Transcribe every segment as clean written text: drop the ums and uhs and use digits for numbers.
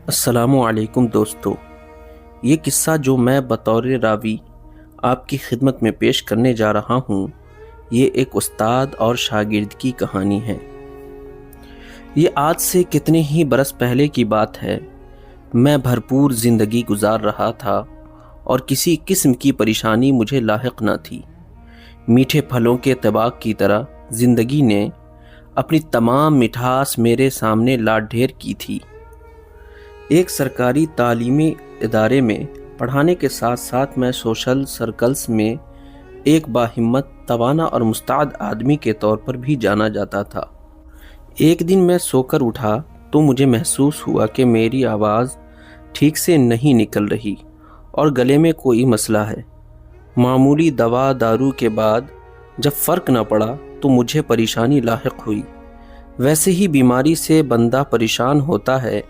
السلام علیکم دوستو، یہ قصہ جو میں بطور راوی آپ کی خدمت میں پیش کرنے جا رہا ہوں، یہ ایک استاد اور شاگرد کی کہانی ہے۔ یہ آج سے کتنے ہی برس پہلے کی بات ہے۔ میں بھرپور زندگی گزار رہا تھا اور کسی قسم کی پریشانی مجھے لاحق نہ تھی۔ میٹھے پھلوں کے طباق کی طرح زندگی نے اپنی تمام مٹھاس میرے سامنے لا ڈھیر کی تھی۔ ایک سرکاری تعلیمی ادارے میں پڑھانے کے ساتھ ساتھ میں سوشل سرکلز میں ایک باہمت، توانا اور مستعد آدمی کے طور پر بھی جانا جاتا تھا۔ ایک دن میں سو کر اٹھا تو مجھے محسوس ہوا کہ میری آواز ٹھیک سے نہیں نکل رہی اور گلے میں کوئی مسئلہ ہے۔ معمولی دوا دارو کے بعد جب فرق نہ پڑا تو مجھے پریشانی لاحق ہوئی۔ ویسے ہی بیماری سے بندہ پریشان ہوتا ہے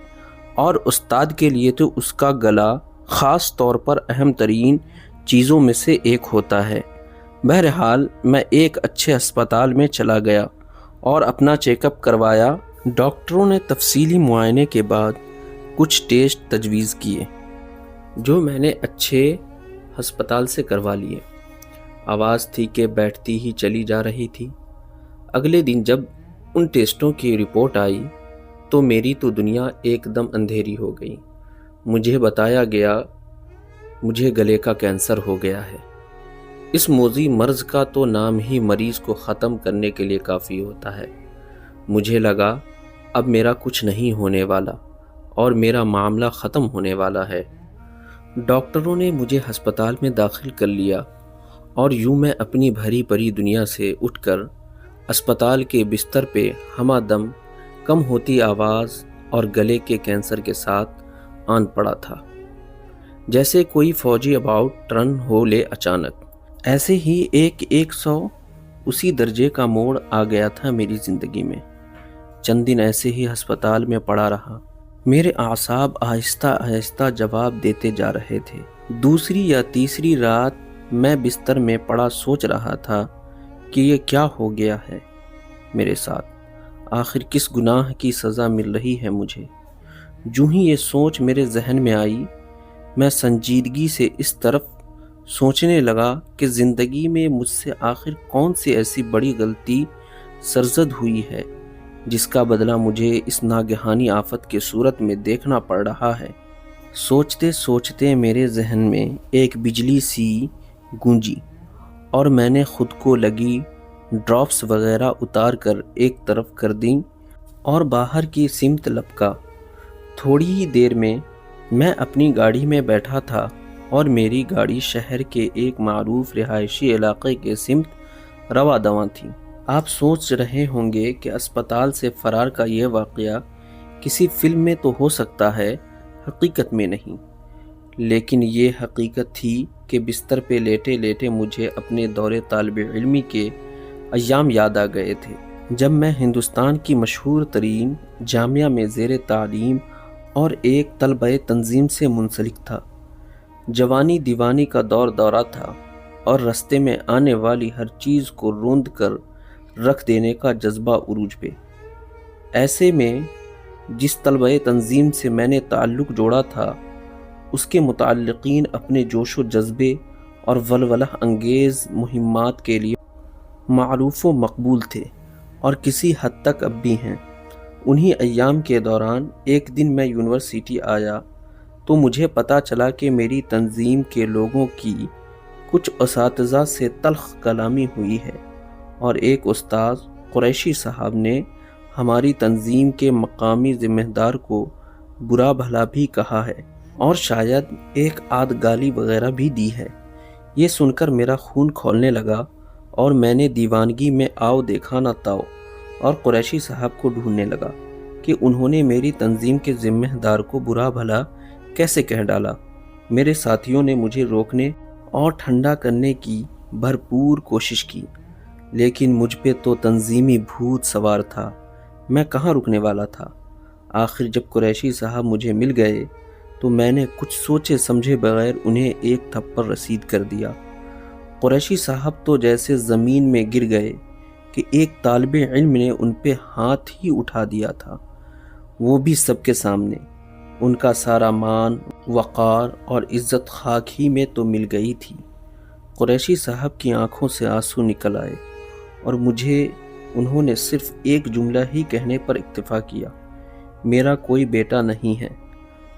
اور استاد کے لیے تو اس کا گلا خاص طور پر اہم ترین چیزوں میں سے ایک ہوتا ہے۔ بہرحال میں ایک اچھے ہسپتال میں چلا گیا اور اپنا چیک اپ کروایا۔ ڈاکٹروں نے تفصیلی معائنے کے بعد کچھ ٹیسٹ تجویز کیے جو میں نے اچھے ہسپتال سے کروا لیے۔ آواز تھی کہ بیٹھتی ہی چلی جا رہی تھی۔ اگلے دن جب ان ٹیسٹوں کی رپورٹ آئی تو میری تو دنیا ایک دم اندھیری ہو گئی۔ مجھے بتایا گیا مجھے گلے کا کینسر ہو گیا ہے۔ اس موذی مرض کا تو نام ہی مریض کو ختم کرنے کے لیے کافی ہوتا ہے۔ مجھے لگا اب میرا کچھ نہیں ہونے والا اور میرا معاملہ ختم ہونے والا ہے۔ ڈاکٹروں نے مجھے ہسپتال میں داخل کر لیا اور یوں میں اپنی بھری پری دنیا سے اٹھ کر اسپتال کے بستر پہ ہمہ دم کم ہوتی آواز اور گلے کے کینسر کے ساتھ آن پڑا تھا، جیسے کوئی فوجی اباؤٹ ٹرن ہو لے اچانک۔ ایسے ہی ایک سو اسی درجے کا موڑ آ گیا تھا میری زندگی میں۔ چند دن ایسے ہی ہسپتال میں پڑا رہا۔ میرے اعصاب آہستہ آہستہ جواب دیتے جا رہے تھے۔ دوسری یا تیسری رات میں بستر میں پڑا سوچ رہا تھا کہ یہ کیا ہو گیا ہے میرے ساتھ، آخر کس گناہ کی سزا مل رہی ہے مجھے۔ جو ہی یہ سوچ میرے ذہن میں آئی، میں سنجیدگی سے اس طرف سوچنے لگا کہ زندگی میں مجھ سے آخر کون سی ایسی بڑی غلطی سرزد ہوئی ہے جس کا بدلہ مجھے اس ناگہانی آفت کے صورت میں دیکھنا پڑ رہا ہے۔ سوچتے سوچتے میرے ذہن میں ایک بجلی سی گونجی اور میں نے خود کو لگی ڈراپس وغیرہ اتار کر ایک طرف کر دیں اور باہر کی سمت لپکا۔ تھوڑی ہی دیر میں میں اپنی گاڑی میں بیٹھا تھا اور میری گاڑی شہر کے ایک معروف رہائشی علاقے کے سمت رواں دواں تھی۔ آپ سوچ رہے ہوں گے کہ اسپتال سے فرار کا یہ واقعہ کسی فلم میں تو ہو سکتا ہے، حقیقت میں نہیں۔ لیکن یہ حقیقت تھی کہ بستر پہ لیٹے لیٹے مجھے اپنے دور طالب علمی کے ایام یاد آ گئے تھے، جب میں ہندوستان کی مشہور ترین جامعہ میں زیر تعلیم اور ایک طلبہ تنظیم سے منسلک تھا۔ جوانی دیوانی کا دورہ تھا اور رستے میں آنے والی ہر چیز کو روند کر رکھ دینے کا جذبہ عروج پہ۔ ایسے میں جس طلبہ تنظیم سے میں نے تعلق جوڑا تھا، اس کے متعلقین اپنے جوش و جذبے اور ولولہ انگیز مہمات کے لیے معروف و مقبول تھے اور کسی حد تک اب بھی ہیں۔ انہی ایام کے دوران ایک دن میں یونیورسٹی آیا تو مجھے پتہ چلا کہ میری تنظیم کے لوگوں کی کچھ اساتذہ سے تلخ کلامی ہوئی ہے اور ایک استاد قریشی صاحب نے ہماری تنظیم کے مقامی ذمہ دار کو برا بھلا بھی کہا ہے اور شاید ایک آدھ گالی وغیرہ بھی دی ہے۔ یہ سن کر میرا خون کھولنے لگا اور میں نے دیوانگی میں آؤ دیکھا نہ تاؤ اور قریشی صاحب کو ڈھونڈنے لگا کہ انہوں نے میری تنظیم کے ذمہ دار کو برا بھلا کیسے کہہ ڈالا۔ میرے ساتھیوں نے مجھے روکنے اور ٹھنڈا کرنے کی بھرپور کوشش کی، لیکن مجھ پہ تو تنظیمی بھوت سوار تھا، میں کہاں رکنے والا تھا۔ آخر جب قریشی صاحب مجھے مل گئے تو میں نے کچھ سوچے سمجھے بغیر انہیں ایک تھپڑ رسید کر دیا۔ قریشی صاحب تو جیسے زمین میں گر گئے کہ ایک طالب علم نے ان پہ ہاتھ ہی اٹھا دیا تھا، وہ بھی سب کے سامنے۔ ان کا سارا مان، وقار اور عزت خاک ہی میں تو مل گئی تھی۔ قریشی صاحب کی آنکھوں سے آنسو نکل آئے اور مجھے انہوں نے صرف ایک جملہ ہی کہنے پر اکتفا کیا، میرا کوئی بیٹا نہیں ہے،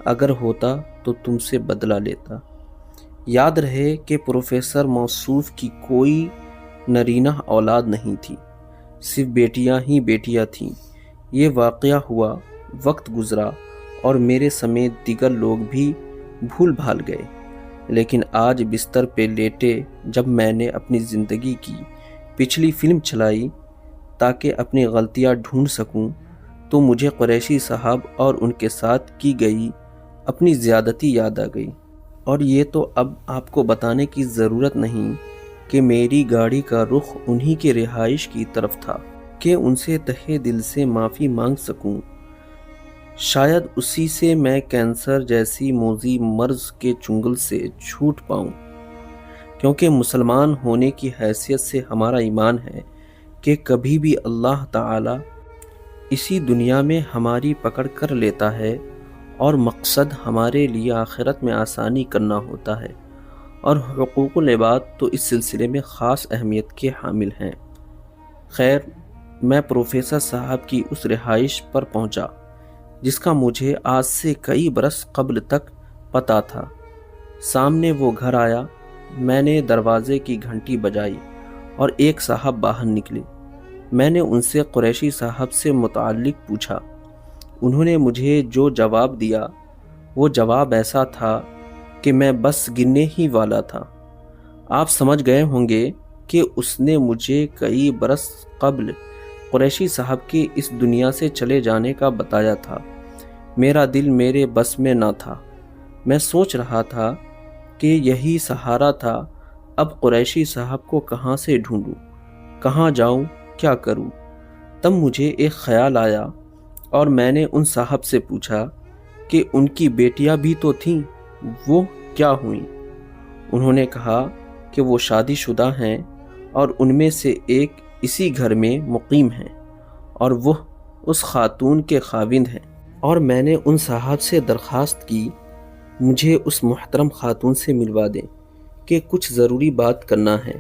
اگر ہوتا تو تم سے بدلہ لیتا۔ یاد رہے کہ پروفیسر موصوف کی کوئی نرینہ اولاد نہیں تھی، صرف بیٹیاں ہی بیٹیاں تھیں۔ یہ واقعہ ہوا، وقت گزرا اور میرے سمیت دیگر لوگ بھی بھول بھال گئے، لیکن آج بستر پہ لیٹے جب میں نے اپنی زندگی کی پچھلی فلم چلائی تاکہ اپنی غلطیاں ڈھونڈ سکوں، تو مجھے قریشی صاحب اور ان کے ساتھ کی گئی اپنی زیادتی یاد آ گئی۔ اور یہ تو اب آپ کو بتانے کی ضرورت نہیں کہ میری گاڑی کا رخ انہی کے رہائش کی طرف تھا کہ ان سے تہہ دل سے معافی مانگ سکوں۔ شاید اسی سے میں کینسر جیسی موذی مرض کے چنگل سے چھوٹ پاؤں، کیونکہ مسلمان ہونے کی حیثیت سے ہمارا ایمان ہے کہ کبھی بھی اللہ تعالی اسی دنیا میں ہماری پکڑ کر لیتا ہے، اور مقصد ہمارے لیے آخرت میں آسانی کرنا ہوتا ہے، اور حقوق العباد تو اس سلسلے میں خاص اہمیت کے حامل ہیں۔ خیر، میں پروفیسر صاحب کی اس رہائش پر پہنچا جس کا مجھے آج سے کئی برس قبل تک پتہ تھا۔ سامنے وہ گھر آیا، میں نے دروازے کی گھنٹی بجائی اور ایک صاحب باہر نکلے۔ میں نے ان سے قریشی صاحب سے متعلق پوچھا۔ انہوں نے مجھے جو جواب دیا وہ جواب ایسا تھا کہ میں بس گننے ہی والا تھا۔ آپ سمجھ گئے ہوں گے کہ اس نے مجھے کئی برس قبل قریشی صاحب کے اس دنیا سے چلے جانے کا بتایا تھا۔ میرا دل میرے بس میں نہ تھا۔ میں سوچ رہا تھا کہ یہی سہارا تھا، اب قریشی صاحب کو کہاں سے ڈھونڈوں، کہاں جاؤں، کیا کروں؟ تب مجھے ایک خیال آیا اور میں نے ان صاحب سے پوچھا کہ ان کی بیٹیاں بھی تو تھیں، وہ کیا ہوئیں؟ انہوں نے کہا کہ وہ شادی شدہ ہیں اور ان میں سے ایک اسی گھر میں مقیم ہیں اور وہ اس خاتون کے خاوند ہیں۔ اور میں نے ان صاحب سے درخواست کی مجھے اس محترم خاتون سے ملوا دیں کہ کچھ ضروری بات کرنا ہے۔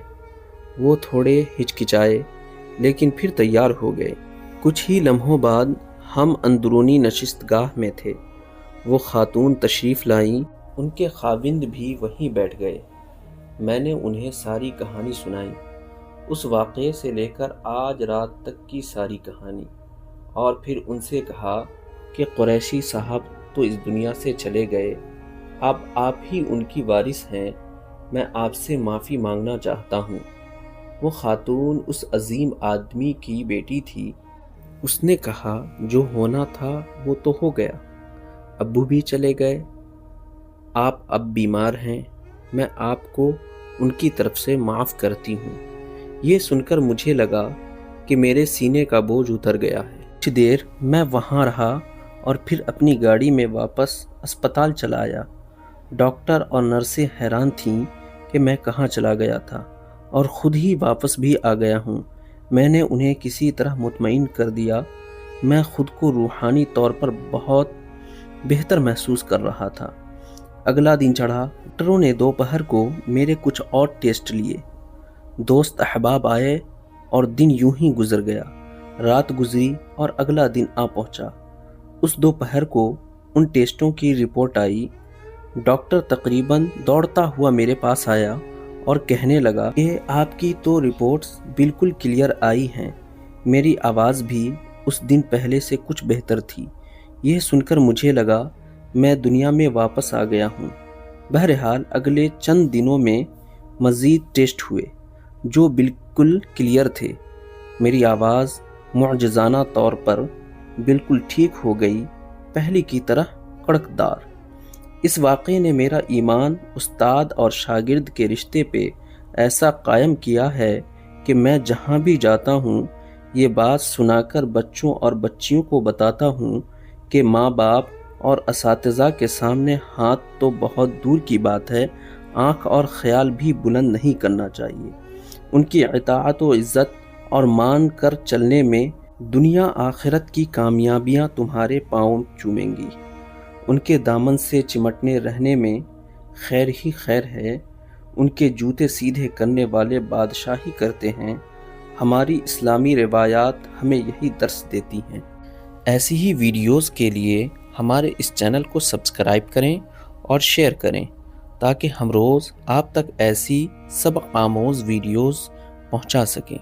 وہ تھوڑے ہچکچائے لیکن پھر تیار ہو گئے۔ کچھ ہی لمحوں بعد ہم اندرونی نشست گاہ میں تھے۔ وہ خاتون تشریف لائیں، ان کے خاوند بھی وہیں بیٹھ گئے۔ میں نے انہیں ساری کہانی سنائی، اس واقعے سے لے کر آج رات تک کی ساری کہانی، اور پھر ان سے کہا کہ قریشی صاحب تو اس دنیا سے چلے گئے، اب آپ ہی ان کی وارث ہیں، میں آپ سے معافی مانگنا چاہتا ہوں۔ وہ خاتون اس عظیم آدمی کی بیٹی تھی۔ اس نے کہا جو ہونا تھا وہ تو ہو گیا، ابو بھی چلے گئے، آپ اب بیمار ہیں، میں آپ کو ان کی طرف سے معاف کرتی ہوں۔ یہ سن کر مجھے لگا کہ میرے سینے کا بوجھ اتر گیا ہے۔ کچھ دیر میں وہاں رہا اور پھر اپنی گاڑی میں واپس اسپتال چلا آیا۔ ڈاکٹر اور نرسیں حیران تھیں کہ میں کہاں چلا گیا تھا اور خود ہی واپس بھی آ گیا ہوں۔ میں نے انہیں کسی طرح مطمئن کر دیا، میں خود کو روحانی طور پر بہت بہتر محسوس کر رہا تھا۔ اگلا دن چڑھا، ڈاکٹروں نے دوپہر کو میرے کچھ اور ٹیسٹ لیے، دوست احباب آئے اور دن یوں ہی گزر گیا۔ رات گزری اور اگلا دن آ پہنچا۔ اس دوپہر کو ان ٹیسٹوں کی رپورٹ آئی۔ ڈاکٹر تقریباً دوڑتا ہوا میرے پاس آیا اور کہنے لگا کہ آپ کی تو رپورٹس بالکل کلیئر آئی ہیں۔ میری آواز بھی اس دن پہلے سے کچھ بہتر تھی۔ یہ سن کر مجھے لگا میں دنیا میں واپس آ گیا ہوں۔ بہرحال اگلے چند دنوں میں مزید ٹیسٹ ہوئے جو بالکل کلیئر تھے۔ میری آواز معجزانہ طور پر بالکل ٹھیک ہو گئی، پہلے کی طرح کڑکدار۔ اس واقعے نے میرا ایمان استاد اور شاگرد کے رشتے پہ ایسا قائم کیا ہے کہ میں جہاں بھی جاتا ہوں یہ بات سنا کر بچوں اور بچیوں کو بتاتا ہوں کہ ماں باپ اور اساتذہ کے سامنے ہاتھ تو بہت دور کی بات ہے، آنکھ اور خیال بھی بلند نہیں کرنا چاہیے۔ ان کی اطاعت و عزت اور مان کر چلنے میں دنیا آخرت کی کامیابیاں تمہارے پاؤں چومیں گی۔ ان کے دامن سے چمٹنے رہنے میں خیر ہی خیر ہے، ان کے جوتے سیدھے کرنے والے بادشاہی کرتے ہیں۔ ہماری اسلامی روایات ہمیں یہی درس دیتی ہیں۔ ایسی ہی ویڈیوز کے لیے ہمارے اس چینل کو سبسکرائب کریں اور شیئر کریں تاکہ ہم روز آپ تک ایسی سبق آموز ویڈیوز پہنچا سکیں۔